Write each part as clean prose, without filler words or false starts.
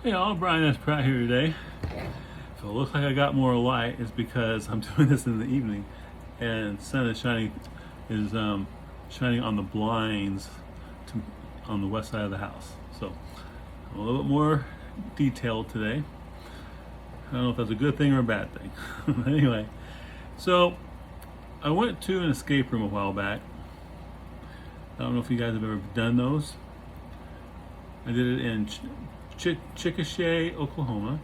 Hey all, Brian S. Pratt here today. So it looks like I got more light. It's because I'm doing this in the evening, and the sun is shining on the blinds on the west side of the house. So I'm a little bit more detailed today. I don't know if that's a good thing or a bad thing. Anyway, so I went to an escape room a while back. I don't know if you guys have ever done those. I did it in Chickasha, Oklahoma.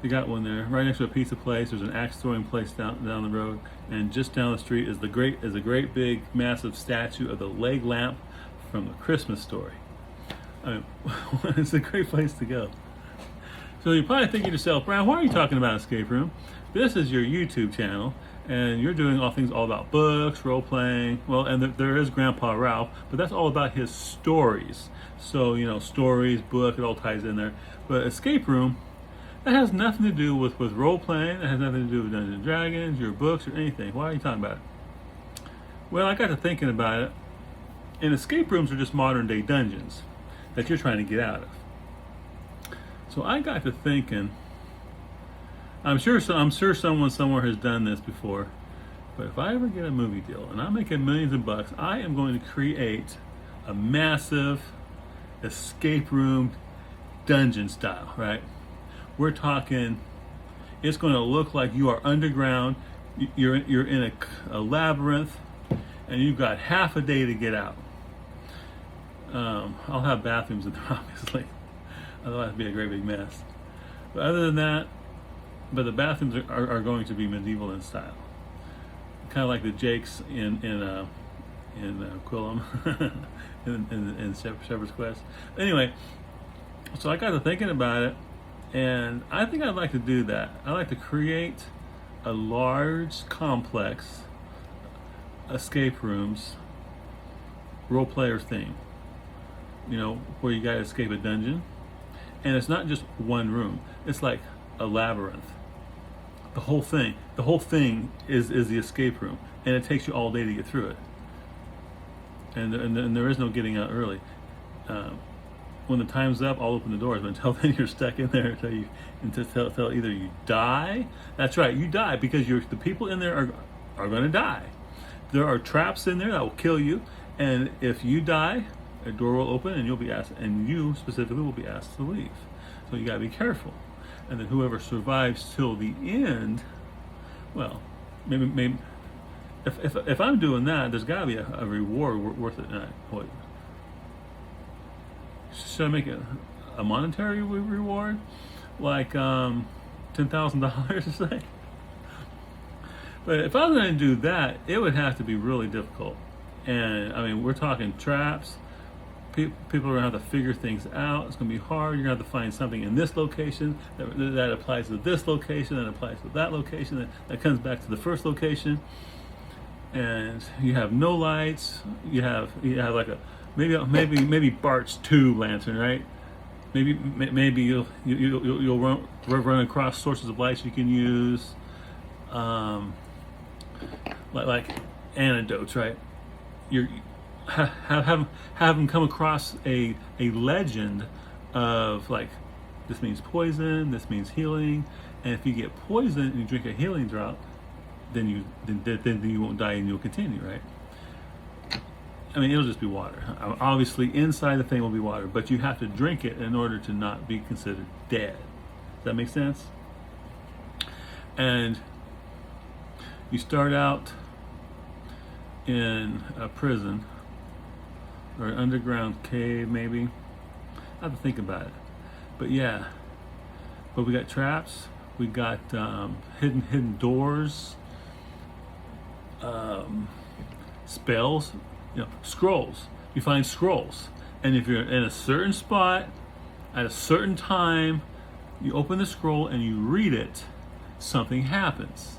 They got one there right next to a pizza place. There's an axe throwing place down the road, and just down the street is a great big massive statue of the leg lamp from the Christmas Story. I mean, it's a great place to go. So you're probably thinking to yourself, Brian, why are you talking about escape room? This is your YouTube channel, and you're doing all about books, role playing. Well, and there is Grandpa Ralph, but that's all about his stories. So stories, book, it all ties in there. But escape room, that has nothing to do with role playing. That has nothing to do with Dungeons and Dragons, your books, or anything. Why are you talking about it? Well, I got to thinking about it. And escape rooms are just modern day dungeons that you're trying to get out of. So I got to thinking. I'm sure someone somewhere has done this before. But if I ever get a movie deal and I'm making millions of bucks, I am going to create a massive escape room dungeon style, right? We're talking, it's going to look like you are underground. You're in a labyrinth, and you've got half a day to get out. I'll have bathrooms in there, obviously. Otherwise, it'd be a great big mess. But other than that, the bathrooms are going to be medieval in style, kind of like the Jakes in Quillam, in Shepherd's Quest. Anyway, so I got to thinking about it, and I think I'd like to do that. I'd like to create a large complex escape rooms role player theme. Where you gotta escape a dungeon, and it's not just one room. It's like a labyrinth. The whole thing is the escape room, and it takes you all day to get through it. And there is no getting out early. When the time's up, I'll open the doors, but until then, you're stuck in there until either you die. That's right, you die, because the people in there are going to die. There are traps in there that will kill you, and if you die, a door will open, and you specifically will be asked to leave. So you got to be careful. And then whoever survives till the end, well, maybe. If I'm doing that, there's got to be a reward worth it. Should I make it a monetary reward, like $10,000 to say? But if I was going to do that, it would have to be really difficult. And I mean, we're talking traps. People are going to have to figure things out. It's going to be hard. You're going to have to find something in this location that applies to this location, that applies to that location, that comes back to the first location. And you have no lights. You have like maybe Bart's tube lantern, right? Maybe you'll run across sources of lights you can use, like antidotes, right? Have them come across a legend of, like, this means poison, this means healing, and if you get poisoned and you drink a healing drop, then you won't die and you'll continue, right? I mean, it'll just be water. Obviously, inside the thing will be water, but you have to drink it in order to not be considered dead. Does that make sense? And you start out in a prison or an underground cave, maybe. I have to think about it. But yeah, we got traps. We got hidden doors, spells, scrolls. You find scrolls, and if you're in a certain spot at a certain time, you open the scroll and you read it, something happens.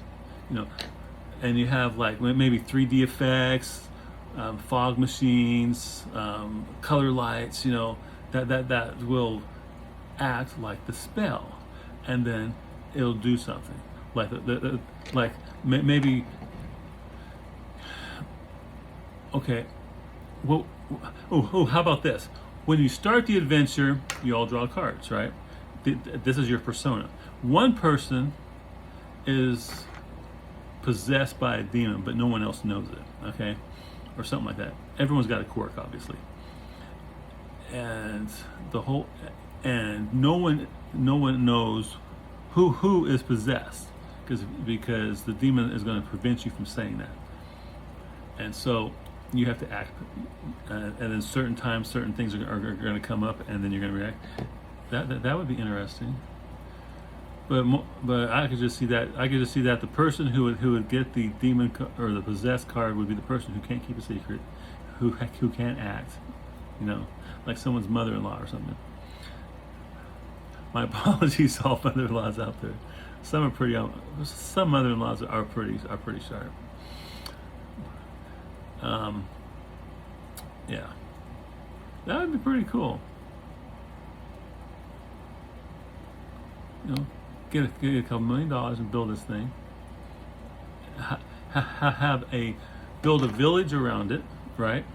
And you have, like, maybe 3D effects, fog machines, color lights, that will act like the spell, and then it'll do something. Like maybe. Okay. Well, how about this? When you start the adventure, you all draw cards, right? This is your persona. One person is possessed by a demon, but no one else knows it. Okay, or something like that. Everyone's got a quirk, obviously, and no one knows who is possessed, because the demon is going to prevent you from saying that. And so you have to act, and then certain times, certain things are going to come up, and then you're going to react. That would be interesting. But I could just see that. The person who would get the demon or the possessed card would be the person who can't keep a secret, who can't act. Like someone's mother-in-law or something. My apologies to all mother-in-laws out there. Some are pretty. Some mother-in-laws are pretty sharp. Yeah, that would be pretty cool. Get a couple $1 million and build this thing. Build a village around it, right?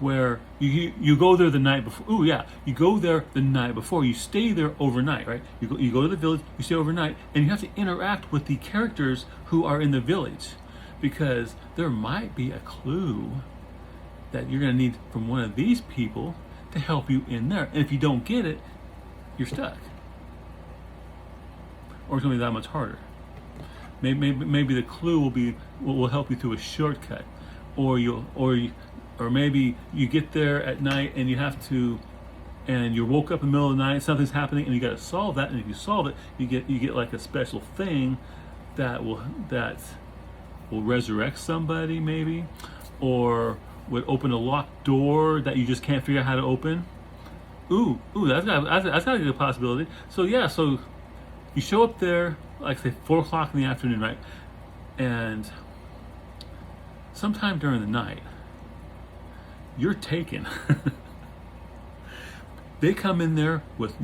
Where you go there the night before. Oh yeah, you go there the night before. You stay there overnight, right? You go to the village. You stay overnight, and you have to interact with the characters who are in the village, because there might be a clue that you're going to need from one of these people to help you in there. And if you don't get it, you're stuck. Or it's going to be that much harder. Maybe the clue will help you through a shortcut, or maybe you get there at night and and you woke up in the middle of the night, something's happening, and you got to solve that. And if you solve it, you get like a special thing that will resurrect somebody, maybe, or would open a locked door that you just can't figure out how to open. Ooh, that's got to be a possibility. So yeah, so you show up there, like say 4 o'clock in the afternoon, right? And sometime during the night, you're taken. They come in there with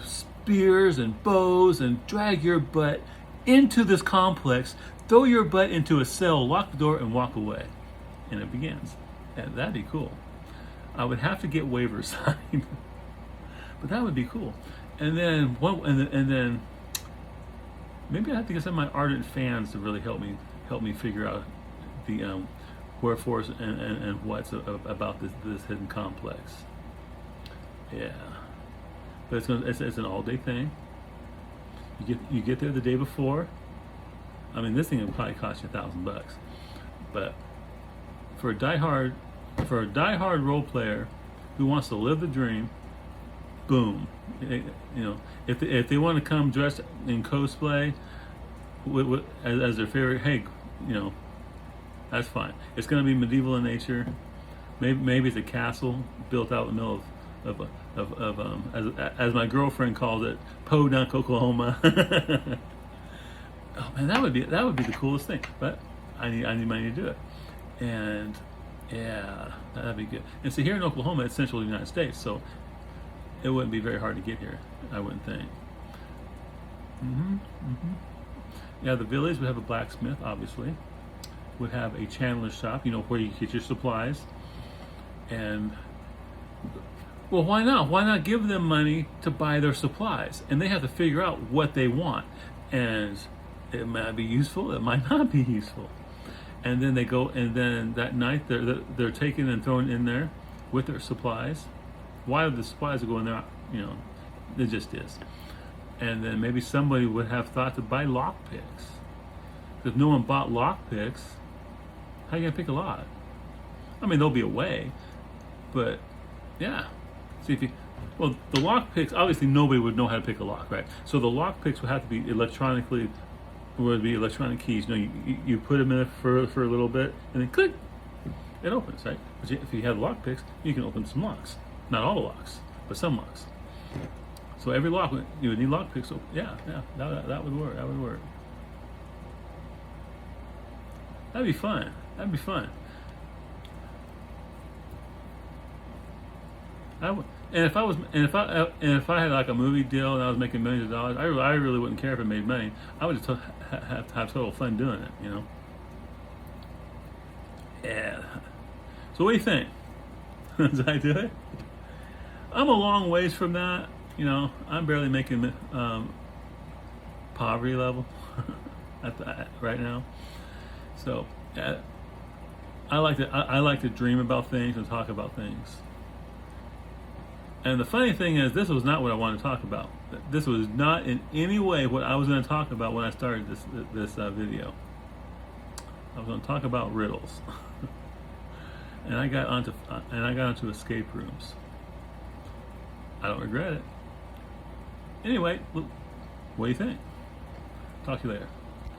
spears and bows and drag your butt into this complex, throw your butt into a cell, lock the door, and walk away. And it begins. And that'd be cool. I would have to get waivers signed, but that would be cool. And then maybe I have to get some of my ardent fans to really help me figure out the wherefores and what's about this hidden complex. Yeah, but it's an all day thing. You get there the day before. I mean, this thing would probably cost you $1,000, but for a diehard role player who wants to live the dream, boom. If they want to come dressed in cosplay as their favorite, hey, that's fine. It's going to be medieval in nature. Maybe it's a castle built out in the middle of as my girlfriend calls it, Podunk, Oklahoma. Oh man, that would be the coolest thing. But I need money to do it, and yeah, that'd be good. And so here in Oklahoma, it's central United States, so it wouldn't be very hard to get here, I wouldn't think. Yeah, the village would have a blacksmith, obviously. Would have a chandler's shop, where you get your supplies. And well, why not? Why not give them money to buy their supplies? And they have to figure out what they want. And it might be useful, it might not be useful. And then they go, and then that night they're taken and thrown in there with their supplies. Why the supplies are going there? It just is. And then maybe somebody would have thought to buy lockpicks. If no one bought lockpicks, how are you gonna pick a lock? I mean, there'll be a way, but yeah. See the lockpicks. Obviously, nobody would know how to pick a lock, right? So the lockpicks would have to be electronic keys. You put them in it for a little bit, and then click, it opens, right? But if you have lockpicks, you can open some locks. Not all the locks, but some locks. So every lock, you would need lockpicks. So yeah, that would work. That would work. That'd be fun. And if I had like a movie deal and I was making millions of dollars, I really wouldn't care if it made money. I would just have total fun doing it, Yeah. So what do you think? Did I do it? I'm a long ways from that. you know, I'm barely making poverty level right now. So I like to dream about things and talk about things. And the funny thing is, this was not what I wanted to talk about. This was not in any way what I was going to talk about when I started this video. I was going to talk about riddles, and I got onto escape rooms. I don't regret it. Anyway, what do you think? Talk to you later.